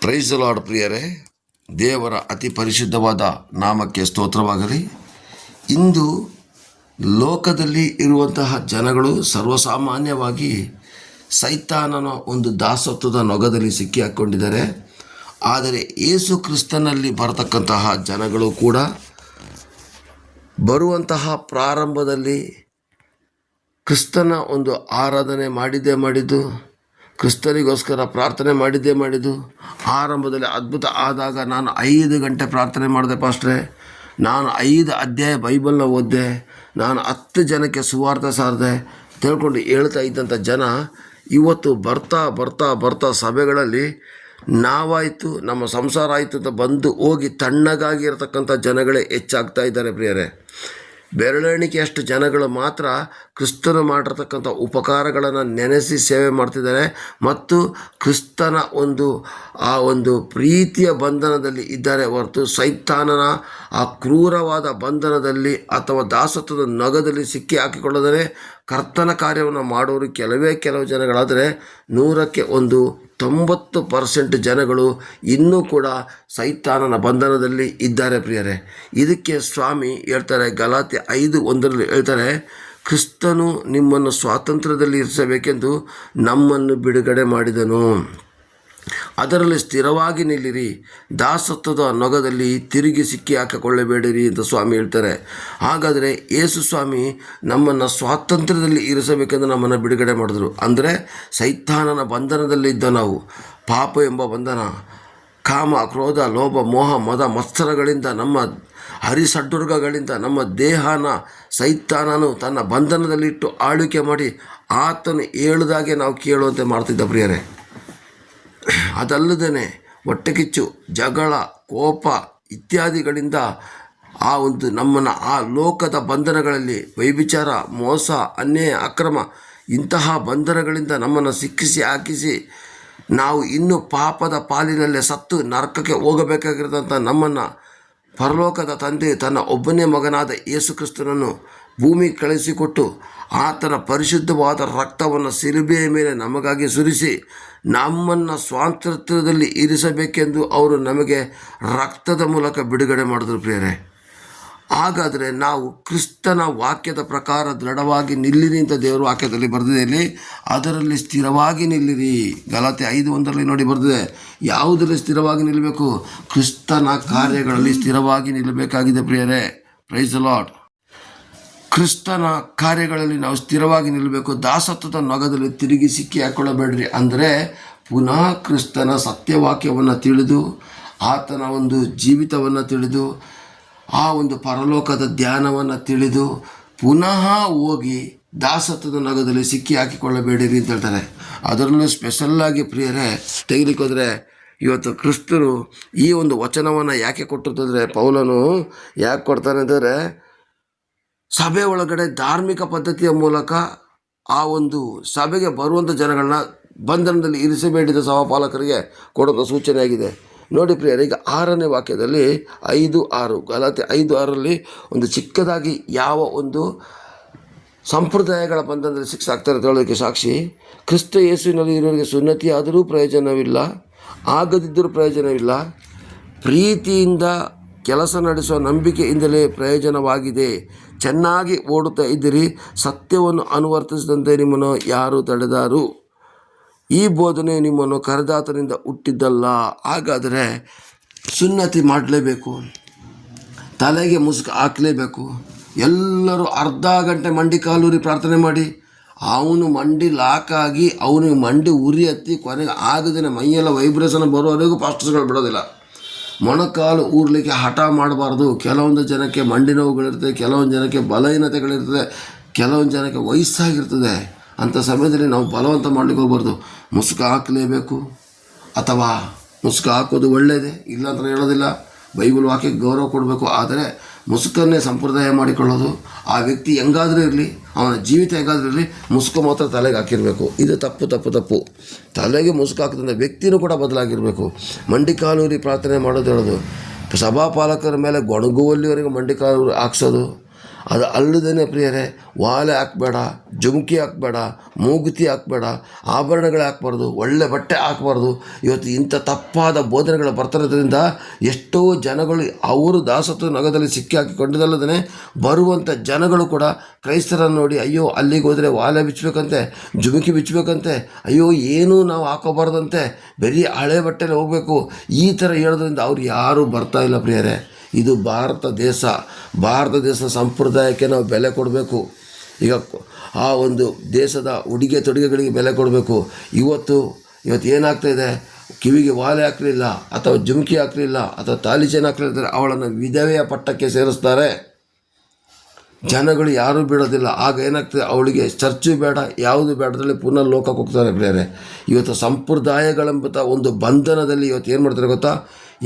Price the lord ಪ್ರಿಯರೇ, ದೇವರ ಅತಿ ಪರಿಶುದ್ಧವಾದ ನಾಮಕ್ಕೆ ಸ್ತೋತ್ರವಾಗಲಿ. ಇಂದು ಲೋಕದಲ್ಲಿ ಇರುವಂತಹ ಜನಗಳು ಸರ್ವಸಾಮಾನ್ಯವಾಗಿ ಸೈತಾನನ ಒಂದು ದಾಸತ್ವದ ನೊಗದಲ್ಲಿ ಸಿಕ್ಕಿ ಹಾಕ್ಕೊಂಡಿದ್ದಾರೆ. ಆದರೆ ಯೇಸು ಕ್ರಿಸ್ತನಲ್ಲಿ ಬರತಕ್ಕಂತಹ ಜನಗಳು ಕೂಡ ಬರುವಂತಹ ಪ್ರಾರಂಭದಲ್ಲಿ ಕ್ರಿಸ್ತನ ಒಂದು ಆರಾಧನೆ ಮಾಡಿದ್ದು, ಕ್ರಿಸ್ತನಿಗೋಸ್ಕರ ಪ್ರಾರ್ಥನೆ ಮಾಡಿದ್ದು. ಆರಂಭದಲ್ಲಿ ಅದ್ಭುತ ಆದಾಗ ನಾನು 5 ಗಂಟೆ ಪ್ರಾರ್ಥನೆ ಮಾಡಿದೆ ಪಾಸ್ಟ್ರೆ, ನಾನು 5 ಅಧ್ಯಾಯ ಬೈಬಲ್ನ ಓದಿದೆ, ನಾನು 10 ಜನಕ್ಕೆ ಸುವಾರ್ತೆ ಸಾರಿದೆ ತಿಳ್ಕೊಂಡು ಹೇಳ್ತಾ ಇದ್ದಂಥ ಜನ ಇವತ್ತು ಬರ್ತಾ ಸಭೆಗಳಲ್ಲಿ ನಾವಾಯಿತು, ನಮ್ಮ ಸಂಸಾರ ಆಯಿತು ಅಂತ ಬಂದು ಹೋಗಿ ತಣ್ಣಗಾಗಿ ಇರತಕ್ಕಂಥ ಜನಗಳೇ ಹೆಚ್ಚಾಗ್ತಾ ಇದ್ದಾರೆ ಪ್ರಿಯರೇ. ಬೆರಳೆಣಿಕೆಯಷ್ಟು ಜನಗಳು ಮಾತ್ರ ಕ್ರಿಸ್ತನು ಮಾಡಿರ್ತಕ್ಕಂಥ ಉಪಕಾರಗಳನ್ನು ನೆನೆಸಿ ಸೇವೆ ಮಾಡ್ತಿದ್ದಾರೆ ಮತ್ತು ಕ್ರಿಸ್ತನ ಆ ಒಂದು ಪ್ರೀತಿಯ ಬಂಧನದಲ್ಲಿ ಇದ್ದಾರೆ ಹೊರತು ಸೈತಾನನ ಆ ಕ್ರೂರವಾದ ಬಂಧನದಲ್ಲಿ ಅಥವಾ ದಾಸತ್ವದ ನೊಗದಲ್ಲಿ ಸಿಕ್ಕಿ ಹಾಕಿಕೊಳ್ಳದರೆ ಕರ್ತನ ಕಾರ್ಯವನ್ನು ಮಾಡೋರು ಕೆಲವು ಜನಗಳಾದರೆ 100ಕ್ಕೆ 90% ಜನಗಳು ಇನ್ನೂ ಕೂಡ ಸೈತಾನನ ಬಂಧನದಲ್ಲಿ ಇದ್ದಾರೆ ಪ್ರಿಯರೇ. ಇದಕ್ಕೆ ಸ್ವಾಮಿ ಹೇಳ್ತಾರೆ, ಗಲಾತ್ಯ 5:1 ಹೇಳ್ತಾರೆ, ಕ್ರಿಸ್ತನು ನಿಮ್ಮನ್ನು ಸ್ವಾತಂತ್ರ್ಯದಲ್ಲಿ ಇರಿಸಬೇಕೆಂದು ನಮ್ಮನ್ನು ಬಿಡುಗಡೆ ಮಾಡಿದನು, ಅದರಲ್ಲಿ ಸ್ಥಿರವಾಗಿ ನಿಲ್ಲಿರಿ, ದಾಸತ್ವದ ನೊಗದಲ್ಲಿ ತಿರುಗಿ ಸಿಕ್ಕಿ ಹಾಕಿಕೊಳ್ಳಬೇಡಿರಿ ಅಂತ ಸ್ವಾಮಿ ಹೇಳ್ತಾರೆ. ಹಾಗಾದರೆ ಯೇಸು ಸ್ವಾಮಿ ನಮ್ಮನ್ನು ಸ್ವಾತಂತ್ರ್ಯದಲ್ಲಿ ಇರಿಸಬೇಕೆಂದು ನಮ್ಮನ್ನು ಬಿಡುಗಡೆ ಮಾಡಿದ್ರು. ಅಂದರೆ ಸೈತಾನನ ಬಂಧನದಲ್ಲಿ ಇದ್ದ ನಾವು, ಪಾಪ ಎಂಬ ಬಂಧನ, ಕಾಮ, ಕ್ರೋಧ, ಲೋಭ, ಮೋಹ, ಮದ, ಮತ್ಸರಗಳಿಂದ, ನಮ್ಮ ಹರಿಸಡ್ಡುರ್ಗಗಳಿಂದ ನಮ್ಮ ದೇಹನ ಸೈತಾನನು ತನ್ನ ಬಂಧನದಲ್ಲಿಟ್ಟು ಆಳ್ವಿಕೆ ಮಾಡಿ ಆತನು ಹೇಳಿದಾಗೆ ನಾವು ಕೇಳುವಂತೆ ಮಾಡ್ತಿದ್ದ ಪ್ರಿಯರೇ. ಅದಲ್ಲದೇ ಹೊಟ್ಟೆಕಿಚ್ಚು, ಜಗಳ, ಕೋಪ ಇತ್ಯಾದಿಗಳಿಂದ ನಮ್ಮನ್ನು ಆ ಲೋಕದ ಬಂಧನಗಳಲ್ಲಿ ವ್ಯಭಿಚಾರ, ಮೋಸ, ಅನ್ಯಾಯ, ಅಕ್ರಮ ಇಂತಹ ಬಂಧನಗಳಿಂದ ನಮ್ಮನ್ನು ಸಿಕ್ಕಿಸಿ ಹಾಕಿಸಿ ನಾವು ಇನ್ನೂ ಪಾಪದ ಪಾಲಿನಲ್ಲೇ ಸತ್ತು ನರಕಕ್ಕೆ ಹೋಗಬೇಕಾಗಿರೋದಂಥ ನಮ್ಮನ್ನು ಪರಲೋಕದ ತಂದೆ ತನ್ನ ಒಬ್ಬನೇ ಮಗನಾದ ಯೇಸು ಕ್ರಿಸ್ತನನ್ನು ಭೂಮಿಗೆ ಕಳಿಸಿಕೊಟ್ಟು ಆತನ ಪರಿಶುದ್ಧವಾದ ರಕ್ತವನ್ನು ಶಿಲುಬೆಯ ಮೇಲೆ ನಮಗಾಗಿ ಸುರಿಸಿ ನಮ್ಮನ್ನು ಸ್ವಾತಂತ್ರ್ಯದಲ್ಲಿ ಇರಿಸಬೇಕೆಂದು ಅವರು ನಮಗೆ ರಕ್ತದ ಮೂಲಕ ಬಿಡುಗಡೆ ಮಾಡಿದ್ರು ಪ್ರಿಯರೇ. ಹಾಗಾದರೆ ನಾವು ಕ್ರಿಸ್ತನ ವಾಕ್ಯದ ಪ್ರಕಾರ ದೃಢವಾಗಿ ನಿಲ್ಲಿರಿ ಅಂತ ದೇವರ ವಾಕ್ಯದಲ್ಲಿ ಬರೆದಿದೆ. ಅದರಲ್ಲಿ ಸ್ಥಿರವಾಗಿ ನಿಲ್ಲಿರಿ. ಗಲಾತ್ಯ 5:1 ನೋಡಿ ಬರೆದಿದೆ. ಯಾವುದರಲ್ಲಿ ಸ್ಥಿರವಾಗಿ ನಿಲ್ಲಬೇಕು? ಕ್ರಿಸ್ತನ ಕಾರ್ಯಗಳಲ್ಲಿ ಸ್ಥಿರವಾಗಿ ನಿಲ್ಲಬೇಕಾಗಿದೆ ಪ್ರಿಯರೇ. Price the lord. ಕ್ರಿಸ್ತನ ಕಾರ್ಯಗಳಲ್ಲಿ ನಾವು ಸ್ಥಿರವಾಗಿ ನಿಲ್ಲಬೇಕು. ದಾಸತ್ವದ ನೊಗದಲ್ಲಿ ತಿರುಗಿ ಸಿಕ್ಕಿ ಹಾಕ್ಕೊಳ್ಳಬೇಡ್ರಿ. ಅಂದರೆ ಪುನಃ ಕ್ರಿಸ್ತನ ಸತ್ಯವಾಕ್ಯವನ್ನು ತಿಳಿದು, ಆತನ ಒಂದು ಜೀವಿತವನ್ನು ತಿಳಿದು, ಆ ಒಂದು ಪರಲೋಕದ ಧ್ಯಾನವನ್ನು ತಿಳಿದು ಪುನಃ ಹೋಗಿ ದಾಸತ್ವದ ನೊಗದಲ್ಲಿ ಸಿಕ್ಕಿ ಹಾಕಿಕೊಳ್ಳಬೇಡಿರಿ ಅಂತ ಹೇಳ್ತಾರೆ. ಅದರಲ್ಲೂ ಸ್ಪೆಷಲ್ಲಾಗಿ ಪ್ರಿಯರೇ ತೆಗಿಲಿಕ್ಕೆ ಹೋದರೆ ಇವತ್ತು ಕ್ರಿಸ್ತರು ಈ ಒಂದು ವಚನವನ್ನು ಯಾಕೆ ಕೊಟ್ಟಿರ್ತಂದರೆ, ಪೌಲನು ಯಾಕೆ ಕೊಡ್ತಾನೆ ಅಂದರೆ, ಸಭೆ ಒಳಗಡೆ ಧಾರ್ಮಿಕ ಪದ್ಧತಿಯ ಮೂಲಕ ಆ ಒಂದು ಸಭೆಗೆ ಬರುವಂಥ ಜನಗಳನ್ನ ಬಂಧನದಲ್ಲಿ ಇರಿಸಬೇಡಿದ ಸಹಪಾಲಕರಿಗೆ ಕೊಡೋದು ಸೂಚನೆಯಾಗಿದೆ. ನೋಡಿ ಪ್ರಿಯರೇ, ಈಗ 6ನೇ ವಾಕ್ಯದಲ್ಲಿ 5:6 ಗಲಾತ್ಯ 5:6 ಒಂದು ಚಿಕ್ಕದಾಗಿ ಯಾವ ಒಂದು ಸಂಪ್ರದಾಯಗಳ ಬಂಧನದಲ್ಲಿ ಶಿಕ್ಷಾಗ್ತಾರೆ ಹೇಳೋದಕ್ಕೆ ಸಾಕ್ಷಿ, ಕ್ರಿಸ್ತ ಯೇಸುವಿನಲ್ಲಿ ಇರೋರಿಗೆ ಸುನ್ನತಿ ಆದರೂ ಪ್ರಯೋಜನವಿಲ್ಲ, ಆಗದಿದ್ದರೂ ಪ್ರಯೋಜನವಿಲ್ಲ, ಪ್ರೀತಿಯಿಂದ ಕೆಲಸ ನಡೆಸುವ ನಂಬಿಕೆಯಿಂದಲೇ ಪ್ರಯೋಜನವಾಗಿದೆ, ಚೆನ್ನಾಗಿ ಓಡುತ್ತಾ ಇದ್ದೀರಿ, ಸತ್ಯವನ್ನು ಅನುವರ್ತಿಸಿದಂತೆ ನಿಮ್ಮನ್ನು ಯಾರು ತಡೆದಾರು, ಈ ಬೋಧನೆ ನಿಮ್ಮನ್ನು ಕರೆದಾತನಿಂದ ಹುಟ್ಟಿದ್ದಲ್ಲ. ಹಾಗಾದರೆ ಸುನ್ನತಿ ಮಾಡಲೇಬೇಕು, ತಲೆಗೆ ಮುಸುಕು ಹಾಕಲೇಬೇಕು. ಎಲ್ಲರೂ ಅರ್ಧ ಗಂಟೆ ಮಂಡಿ ಕಾಲೂರಿ ಪ್ರಾರ್ಥನೆ ಮಾಡಿ ಅವನು ಮಂಡಿ ಲಾಕಾಗಿ ಅವನಿಗೆ ಮಂಡಿ ಉರಿ ಹತ್ತಿ ಕೊನೆಗೆ ಆಗದೇನೆ ಮೈಯೆಲ್ಲ ವೈಬ್ರೇಷನ್ ಬರೋವರೆಗೂ ಪಾಸ್ಟರ್ಸ್ಗಳು ಬಿಡೋದಿಲ್ಲ. ಮೊಣಕಾಲು ಊರ್ಲಿಕ್ಕೆ ಹಠ ಮಾಡಬಾರ್ದು. ಕೆಲವೊಂದು ಜನಕ್ಕೆ ಮಂಡಿ ನೋವುಗಳಿರ್ತದೆ, ಕೆಲವೊಂದು ಜನಕ್ಕೆ ಬಲಹೀನತೆಗಳಿರ್ತದೆ, ಕೆಲವೊಂದು ಜನಕ್ಕೆ ವಯಸ್ಸಾಗಿರ್ತದೆ. ಅಂಥ ಸಮಯದಲ್ಲಿ ನಾವು ಬಲವಂತ ಮಾಡಲಿಕ್ಕೆ ಹೋಗ್ಬಾರ್ದು. ಮುಸುಕು ಹಾಕಲೇಬೇಕು. ಅಥವಾ ಮುಸುಕು ಹಾಕೋದು ಒಳ್ಳೆಯದೇ, ಇಲ್ಲ ಅಂತ ಹೇಳೋದಿಲ್ಲ, ಬೈಬಲ್ ವಾಕ್ಯಕ್ಕೆ ಗೌರವ ಕೊಡಬೇಕು. ಆದರೆ ಮುಸುಕನ್ನೇ ಸಂಪ್ರದಾಯ ಮಾಡಿಕೊಳ್ಳೋದು, ಆ ವ್ಯಕ್ತಿ ಹೆಂಗಾದರೂ ಇರಲಿ, ಅವನ ಜೀವಿತ ಹೆಂಗಾದರೂ ಇರಲಿ, ಮುಸುಕು ಮಾತ್ರ ತಲೆಗೆ ಹಾಕಿರಬೇಕು. ಇದು ತಪ್ಪು. ತಲೆಗೆ ಮುಸುಕು ಹಾಕಿದಂಥ ವ್ಯಕ್ತಿನೂ ಕೂಡ ಬದಲಾಗಿರಬೇಕು. ಮಂಡಿ ಕಾಲೂರಿ ಪ್ರಾರ್ಥನೆ ಮಾಡೋದು ಹೇಳೋದು, ಸಭಾಪಾಲಕರ ಮೇಲೆ ಗೊಣಗುವಲ್ಲಿವರೆಗೂ ಮಂಡಿ ಕಾಲೂರಿ ಹಾಕ್ಸೋದು, ಅದು ಅಲ್ಲದೇ ಪ್ರಿಯರೇ, ವಾಲೆ ಹಾಕಬೇಡ, ಜುಮ್ಕಿ ಹಾಕಬೇಡ, ಮೂಗುತಿ ಹಾಕಬೇಡ, ಆಭರಣಗಳು ಹಾಕ್ಬಾರ್ದು, ಒಳ್ಳೆ ಬಟ್ಟೆ ಹಾಕಬಾರ್ದು. ಇವತ್ತು ಇಂಥ ತಪ್ಪಾದ ಬೋಧನೆಗಳು ಬರ್ತಿರೋದ್ರಿಂದ ಎಷ್ಟೋ ಜನಗಳು ಅವರು ದಾಸತ್ವ ನಗದಲ್ಲಿ ಸಿಕ್ಕಿ ಹಾಕಿಕೊಂಡಿದ್ದಲ್ಲದೇ ಬರುವಂಥ ಜನಗಳು ಕೂಡ ಕ್ರೈಸ್ತರನ್ನು ನೋಡಿ, ಅಯ್ಯೋ ಅಲ್ಲಿಗೆ ಹೋದರೆ ವಾಲೆ ಬಿಚ್ಚಬೇಕಂತೆ, ಜುಮುಕಿ ಬಿಚ್ಚಬೇಕಂತೆ, ಅಯ್ಯೋ ಏನೂ ನಾವು ಹಾಕೋಬಾರ್ದಂತೆ, ಬರೀ ಹಳೆ ಬಟ್ಟೆಯಲ್ಲಿ ಹೋಗಬೇಕು, ಈ ಥರ ಹೇಳೋದ್ರಿಂದ ಅವ್ರು ಯಾರೂ ಬರ್ತಾ ಇಲ್ಲ ಪ್ರಿಯರೇ. ಇದು ಭಾರತ ದೇಶ ಸಂಪ್ರದಾಯಕ್ಕೆ ನಾವು ಬೆಲೆ ಕೊಡಬೇಕು. ಈಗ ಆ ಒಂದು ದೇಶದ ಉಡುಗೆ ತೊಡುಗೆಗಳಿಗೆ ಬೆಲೆ ಕೊಡಬೇಕು. ಇವತ್ತು ಏನಾಗ್ತಾಯಿದೆ, ಕಿವಿಗೆ ವಾಲೆ ಹಾಕಲಿಲ್ಲ ಅಥವಾ ಜುಮ್ಕಿ ಹಾಕಲಿಲ್ಲ ಅಥವಾ ತಾಲಿ ಚೈನ್ ಹಾಕಲಿಲ್ಲ, ಅವಳನ್ನು ವಿಧವೆಯ ಪಟ್ಟಕ್ಕೆ ಸೇರಿಸ್ತಾರೆ. ಜನಗಳು ಯಾರೂ ಬಿಡೋದಿಲ್ಲ. ಆಗ ಏನಾಗ್ತದೆ, ಅವಳಿಗೆ ಚರ್ಚು ಬೇಡ, ಯಾವುದು ಬೇಡದಲ್ಲಿ ಪುನಃ ಲೋಕಕ್ಕೆ ಹೋಗ್ತಾರೆ ಪ್ರಿಯರೇ. ಇವತ್ತು ಸಂಪ್ರದಾಯಗಳೆಂಬ ಒಂದು ಬಂಧನದಲ್ಲಿ ಇವತ್ತು ಏನು ಮಾಡ್ತಾರೆ ಗೊತ್ತಾ,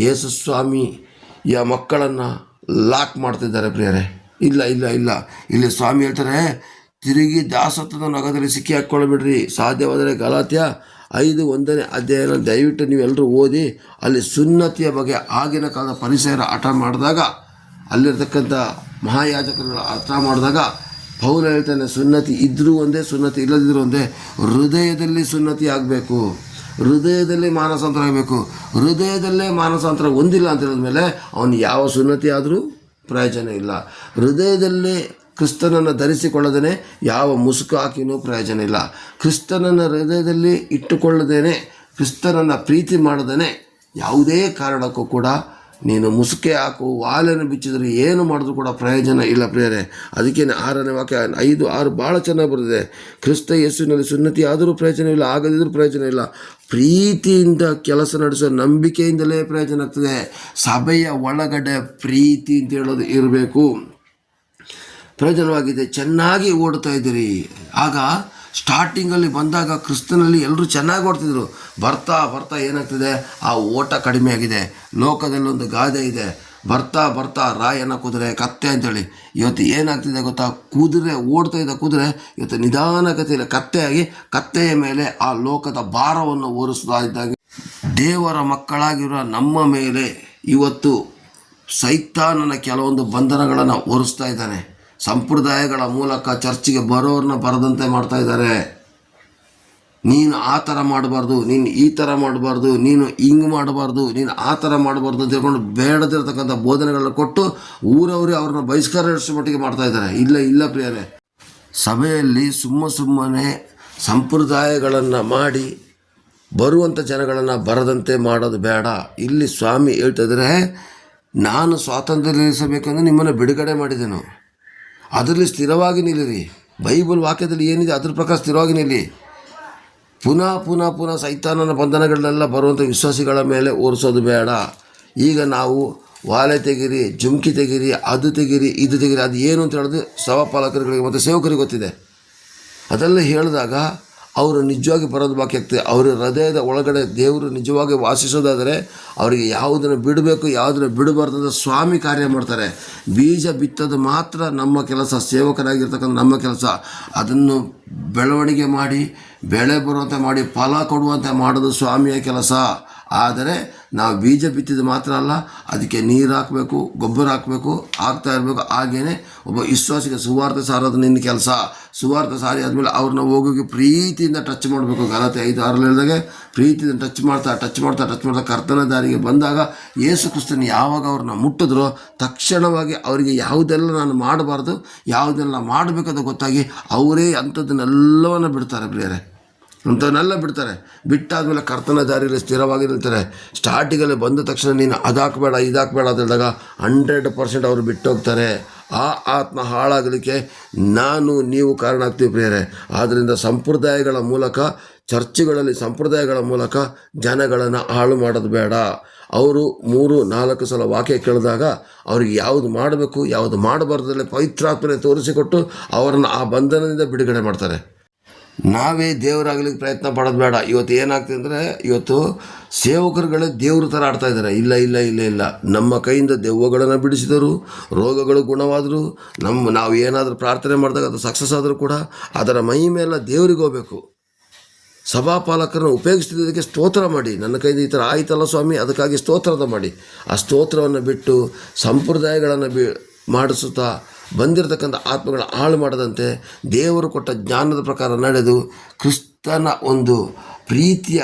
ಯೇಸು ಸ್ವಾಮಿಯ ಮಕ್ಕಳನ್ನು ಲಾಕ್ ಮಾಡ್ತಿದ್ದಾರೆ ಪ್ರಿಯರೇ. ಇಲ್ಲ ಇಲ್ಲಿ ಸ್ವಾಮಿ ಹೇಳ್ತಾರೆ, ತಿರುಗಿ ದಾಸತ್ವದ ನಗದಲ್ಲಿ ಸಿಕ್ಕಿ ಹಾಕ್ಕೊಳ್ಳಬೇಡ್ರಿ. ಸಾಧ್ಯವಾದರೆ ಗಲಾತ್ಯ 5:1 ಅಧ್ಯಾಯನ ದಯವಿಟ್ಟು ನೀವೆಲ್ಲರೂ ಓದಿ. ಅಲ್ಲಿ ಸುನ್ನತಿಯ ಬಗ್ಗೆ ಆಗಿನ ಕಾಲದ ಪರಿಸರ ಹಠ ಮಾಡಿದಾಗ, ಅಲ್ಲಿರ್ತಕ್ಕಂಥ ಮಹಾಯಾಜಕರುಗಳ ಅರ್ಥ ಮಾಡಿದಾಗ ಪೌಲ ಹೇಳ್ತಾನೆ, ಸುನ್ನತಿ ಇದ್ದರೂ ಒಂದೇ, ಸುನ್ನತಿ ಇಲ್ಲದಿದ್ದರೂ ಒಂದೇ. ಹೃದಯದಲ್ಲಿ ಸುನ್ನತಿ ಆಗಬೇಕು, ಹೃದಯದಲ್ಲಿ ಮಾನಸಾಂತರ ಆಗಬೇಕು. ಹೃದಯದಲ್ಲೇ ಮಾನಸಾಂತರ ಹೊಂದಿಲ್ಲ ಅಂತ ಹೇಳಿದ್ಮೇಲೆ ಅವನು ಯಾವ ಸುನ್ನತಿ ಆದರೂ ಪ್ರಯೋಜನ ಇಲ್ಲ. ಹೃದಯದಲ್ಲೇ ಕ್ರಿಸ್ತನನ್ನು ಧರಿಸಿಕೊಳ್ಳದೇ ಯಾವ ಮುಸುಕು ಹಾಕಿನೂ ಪ್ರಯೋಜನ ಇಲ್ಲ. ಕ್ರಿಸ್ತನನ್ನು ಹೃದಯದಲ್ಲಿ ಇಟ್ಟುಕೊಳ್ಳದೇನೆ, ಕ್ರಿಸ್ತನನ್ನು ಪ್ರೀತಿ ಮಾಡದೇ ಯಾವುದೇ ಕಾರಣಕ್ಕೂ ಕೂಡ ನೀನು ಮುಸುಕೆ ಹಾಕು, ವಾಲನ್ನು ಬಿಚ್ಚಿದ್ರೆ ಏನು ಮಾಡಿದ್ರು ಕೂಡ ಪ್ರಯೋಜನ ಇಲ್ಲ ಪ್ರಿಯರೇ. ಅದಕ್ಕೆ 6ನೇ ವಾಕ್ಯ 5-6 ಭಾಳ ಚೆನ್ನಾಗಿ ಬರ್ತದೆ. ಕ್ರಿಸ್ತ ಯೇಸುವಿನಲ್ಲಿ ಸುನ್ನತಿ ಆದರೂ ಪ್ರಯೋಜನ ಇಲ್ಲ, ಆಗದಿದ್ರೂ ಪ್ರಯೋಜನ ಇಲ್ಲ. ಪ್ರೀತಿಯಿಂದ ಕೆಲಸ ನಡೆಸೋ ನಂಬಿಕೆಯಿಂದಲೇ ಪ್ರಯೋಜನ ಆಗ್ತದೆ. ಸಭೆಯ ಒಳಗಡೆ ಪ್ರೀತಿ ಅಂತ ಹೇಳೋದು ಇರಬೇಕು. ಪ್ರಯೋಜನವಾಗಿದೆ, ಚೆನ್ನಾಗಿ ಓಡ್ತಾ ಇದ್ದೀರಿ. ಆಗ ಸ್ಟಾರ್ಟಿಂಗಲ್ಲಿ ಬಂದಾಗ ಕ್ರಿಸ್ತನಲ್ಲಿ ಎಲ್ಲರೂ ಚೆನ್ನಾಗಿ ಓಡ್ತಿದ್ರು. ಬರ್ತಾ ಏನಾಗ್ತದೆ, ಆ ಓಟ ಕಡಿಮೆ ಆಗಿದೆ. ಲೋಕದಲ್ಲೊಂದು ಗಾದೆ ಇದೆ, ಬರ್ತಾ ರಾಯನ ಕುದುರೆ ಕತ್ತೆ ಅಂತೇಳಿ. ಇವತ್ತು ಏನಾಗ್ತಿದೆ ಗೊತ್ತಾ, ಕುದುರೆ ಓಡ್ತಾ ಇದ್ದ ಕುದುರೆ ಇವತ್ತು ನಿಧಾನಗತಿಯಲ್ಲಿ ಕತ್ತೆಯಾಗಿ ಕತ್ತೆಯ ಮೇಲೆ ಆ ಲೋಕದ ಭಾರವನ್ನು ಹೊರಿಸ್ತಾ ಇದ್ದಾಗ, ದೇವರ ಮಕ್ಕಳಾಗಿರುವ ನಮ್ಮ ಮೇಲೆ ಇವತ್ತು ಸೈತಾನನ ಕೆಲವೊಂದು ಬಂಧನಗಳನ್ನು ಹೊರಿಸ್ತಾ ಇದ್ದಾನೆ. ಸಂಪ್ರದಾಯಗಳ ಮೂಲಕ ಚರ್ಚಿಗೆ ಬರೋರನ್ನ ಬರದಂತೆ ಮಾಡ್ತಾ ಇದ್ದಾರೆ. ನೀನು ಆ ಥರ ಮಾಡಬಾರ್ದು, ನೀನು ಈ ಥರ ಮಾಡಬಾರ್ದು, ನೀನು ಹಿಂಗೆ ಮಾಡಬಾರ್ದು, ನೀನು ಆ ಥರ ಮಾಡಬಾರ್ದು ಅಂತ ಹೇಳ್ಕೊಂಡು ಬೇಡದಿರತಕ್ಕಂಥ ಬೋಧನೆಗಳನ್ನ ಕೊಟ್ಟು ಊರವರೇ ಅವ್ರನ್ನ ಬಹಿಷ್ಕಾರ ನಡೆಸೋ ಮಟ್ಟಿಗೆ ಮಾಡ್ತಾ ಇದ್ದಾರೆ. ಇಲ್ಲ ಪ್ರಿಯರೇ, ಸಭೆಯಲ್ಲಿ ಸುಮ್ಮನೆ ಸಂಪ್ರದಾಯಗಳನ್ನು ಮಾಡಿ ಬರುವಂಥ ಜನಗಳನ್ನು ಬರದಂತೆ ಮಾಡೋದು ಬೇಡ. ಇಲ್ಲಿ ಸ್ವಾಮಿ ಹೇಳ್ತಿದ್ರೆ, ನಾನು ಸ್ವಾತಂತ್ರ್ಯಗೊಳಿಸಬೇಕಂದ್ರೆ ನಿಮ್ಮನ್ನು ಬಿಡುಗಡೆ ಮಾಡಿದೆನು, ಅದರಲ್ಲಿ ಸ್ಥಿರವಾಗಿ ನಿಲ್ಲಿರಿ. ಬೈಬಲ್ ವಾಕ್ಯದಲ್ಲಿ ಏನಿದೆ ಅದ್ರ ಪ್ರಕಾರ ಸ್ಥಿರವಾಗಿ ನಿಲ್ಲಿ. ಪುನಃ ಸೈತಾನನ ಬಂಧನಗಳನ್ನೆಲ್ಲ ಬರುವಂಥ ವಿಶ್ವಾಸಿಗಳ ಮೇಲೆ ಓರಿಸೋದು ಬೇಡ. ಈಗ ನಾವು ವಾಲೆ ತೆಗೀರಿ, ಜುಮ್ಕಿ ತೆಗೀರಿ, ಅದು ತೆಗೀರಿ, ಇದು ತೆಗೀರಿ, ಅದು ಏನು ಅಂತ ಹೇಳೋದು ಸಭಾಪಾಲಕರುಗಳಿಗೆ ಮತ್ತು ಸೇವಕರಿಗೆ ಗೊತ್ತಿದೆ. ಅದೆಲ್ಲ ಹೇಳಿದಾಗ ಅವರು ನಿಜವಾಗಿ ಬರೋದು ಬಾಕಿ ಆಗ್ತದೆ. ಅವರ ಹೃದಯದ ಒಳಗಡೆ ದೇವರು ನಿಜವಾಗಿ ವಾಸಿಸೋದಾದರೆ ಅವರಿಗೆ ಯಾವುದನ್ನು ಬಿಡಬೇಕು, ಯಾವುದನ್ನು ಬಿಡಬಾರ್ದು ಅಂತ ಸ್ವಾಮಿ ಕಾರ್ಯ ಮಾಡ್ತಾರೆ. ಬೀಜ ಬಿತ್ತೋದು ಮಾತ್ರ ನಮ್ಮ ಕೆಲಸ, ಸೇವಕರಾಗಿರ್ತಕ್ಕಂಥ ನಮ್ಮ ಕೆಲಸ. ಅದನ್ನು ಬೆಳವಣಿಗೆ ಮಾಡಿ, ಬೆಳೆ ಬರುವಂತೆ ಮಾಡಿ, ಫಲ ಕೊಡುವಂತೆ ಮಾಡೋದು ಸ್ವಾಮಿಯ ಕೆಲಸ. ಆದರೆ ನಾವು ಬೀಜ ಬಿತ್ತಿದ್ದು ಮಾತ್ರ ಅಲ್ಲ, ಅದಕ್ಕೆ ನೀರು ಹಾಕಬೇಕು, ಗೊಬ್ಬರ ಹಾಕಬೇಕು, ಹಾಕ್ತಾ ಇರಬೇಕು. ಹಾಗೇ ಒಬ್ಬ ವಿಶ್ವಾಸಿಗೆ ಸುವಾರ್ತೆ ಸಾರೋದು ನಿನ್ನ ಕೆಲಸ. ಸುವಾರ್ತೆ ಸಾರಿ ಆದಮೇಲೆ ಅವ್ರನ್ನ ಹೋಗೋಗಿ ಪ್ರೀತಿಯಿಂದ ಟಚ್ ಮಾಡಬೇಕು. ಗಲಾತ್ಯ 5:6 ಹೇಳಿದಾಗೆ ಪ್ರೀತಿಯಿಂದ ಟಚ್ ಮಾಡ್ತಾ ಕರ್ತನ ದಾರಿಗೆ ಬಂದಾಗ ಯೇಸು ಕ್ರಿಸ್ತನ ಯಾವಾಗ ಅವ್ರನ್ನ ಮುಟ್ಟಿದ್ರೋ ತಕ್ಷಣವಾಗಿ ಅವರಿಗೆ ಯಾವುದೆಲ್ಲ ನಾನು ಮಾಡಬಾರ್ದು, ಯಾವುದೆಲ್ಲ ಮಾಡಬೇಕಂತ ಗೊತ್ತಾಗಿ ಅವರೇ ಅಂಥದ್ದನ್ನೆಲ್ಲವನ್ನು ಬಿಡ್ತಾರೆ ಪ್ರಿಯರೇ. ಅಂಥವನ್ನೆಲ್ಲ ಬಿಡ್ತಾರೆ. ಬಿಟ್ಟಾದಮೇಲೆ ಕರ್ತನ ದಾರಿಯಲ್ಲಿ ಸ್ಥಿರವಾಗಿ ನಿಲ್ತಾರೆ. ಸ್ಟಾರ್ಟಿಂಗಲ್ಲಿ ಬಂದ ತಕ್ಷಣ ನೀನು ಅದಾಕಬೇಡ ಇದಾಕಬೇಡ ಅಂತ ಹೇಳಿದಾಗ 100% ಅವರು ಬಿಟ್ಟೋಗ್ತಾರೆ. ಆ ಆತ್ಮ ಹಾಳಾಗಲಿಕ್ಕೆ ನೀವು ಕಾರಣ ಆಗ್ತೀವಿ ಪ್ರಿಯರೇ. ಆದ್ದರಿಂದ ಸಂಪ್ರದಾಯಗಳ ಮೂಲಕ, ಚರ್ಚ್ಗಳಲ್ಲಿ ಸಂಪ್ರದಾಯಗಳ ಮೂಲಕ ಜನಗಳನ್ನು ಹಾಳು ಮಾಡೋದು ಬೇಡ. ಅವರು 3-4 ಸಲ ವಾಕ್ಯ ಕೇಳಿದಾಗ ಅವ್ರಿಗೆ ಯಾವುದು ಮಾಡಬೇಕು, ಯಾವುದು ಮಾಡಬಾರ್ದಲ್ಲೇ ಪವಿತ್ರಾತ್ಮನೆ ತೋರಿಸಿಕೊಟ್ಟು ಅವರನ್ನು ಆ ಬಂಧನದಿಂದ ಬಿಡುಗಡೆ ಮಾಡ್ತಾರೆ. ನಾವೇ ದೇವರಾಗಲಿಕ್ಕೆ ಪ್ರಯತ್ನ ಪಡೋದು ಬೇಡ. ಇವತ್ತು ಏನಾಗ್ತದೆ ಅಂದರೆ, ಇವತ್ತು ಸೇವಕರುಗಳೇ ದೇವ್ರ ಥರ ಆಡ್ತಾ ಇದ್ದಾರೆ. ಇಲ್ಲ, ನಮ್ಮ ಕೈಯಿಂದ ದೆವ್ವಗಳನ್ನು ಬಿಡಿಸಿದರು, ರೋಗಗಳು ಗುಣವಾದರು, ನಾವು ಏನಾದರೂ ಪ್ರಾರ್ಥನೆ ಮಾಡಿದಾಗ ಅದು ಸಕ್ಸಸ್ ಆದರೂ ಕೂಡ ಅದರ ಮಹಿಮೆಲ್ಲ ದೇವರಿಗೆ ಹೋಗಬೇಕು. ಸಭಾಪಾಲಕರನ್ನು ಉಪಯೋಗಿಸ್ತಿದ್ದಕ್ಕೆ ಸ್ತೋತ್ರ ಮಾಡಿ, ನನ್ನ ಕೈಯಿಂದ ಈ ಥರ ಆಯ್ತಲ್ಲ ಸ್ವಾಮಿ, ಅದಕ್ಕಾಗಿ ಸ್ತೋತ್ರದ ಮಾಡಿ. ಆ ಸ್ತೋತ್ರವನ್ನು ಬಿಟ್ಟು ಸಂಪ್ರದಾಯಗಳನ್ನು ಮಾಡಿಸುತ್ತಾ ಬಂದಿರತಕ್ಕಂಥ ಆತ್ಮಗಳ ಹಾಳು ಮಾಡದಂತೆ ದೇವರು ಕೊಟ್ಟ ಜ್ಞಾನದ ಪ್ರಕಾರ ನಡೆದು ಕ್ರಿಸ್ತನ ಒಂದು ಪ್ರೀತಿಯ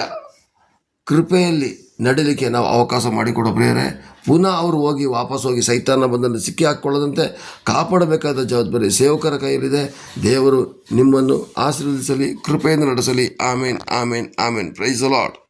ಕೃಪೆಯಲ್ಲಿ ನಡೀಲಿಕ್ಕೆ ನಾವು ಅವಕಾಶ ಮಾಡಿಕೊಡೋ ಪ್ರಿಯರೇ, ಪುನಃ ಅವರು ವಾಪಸ್ ಹೋಗಿ ಸೈತಾನ ಬಂದನ್ನು ಸಿಕ್ಕಿ ಹಾಕ್ಕೊಳ್ಳದಂತೆ ಕಾಪಾಡಬೇಕಾದ ಜವಾಬ್ದಾರಿ ಸೇವಕರ ಕೈಯಲ್ಲಿದೆ. ದೇವರು ನಿಮ್ಮನ್ನು ಆಶೀರ್ವದಿಸಲಿ, ಕೃಪೆಯಿಂದ ನಡೆಸಲಿ. Amen, amen, amen. Praise the lord.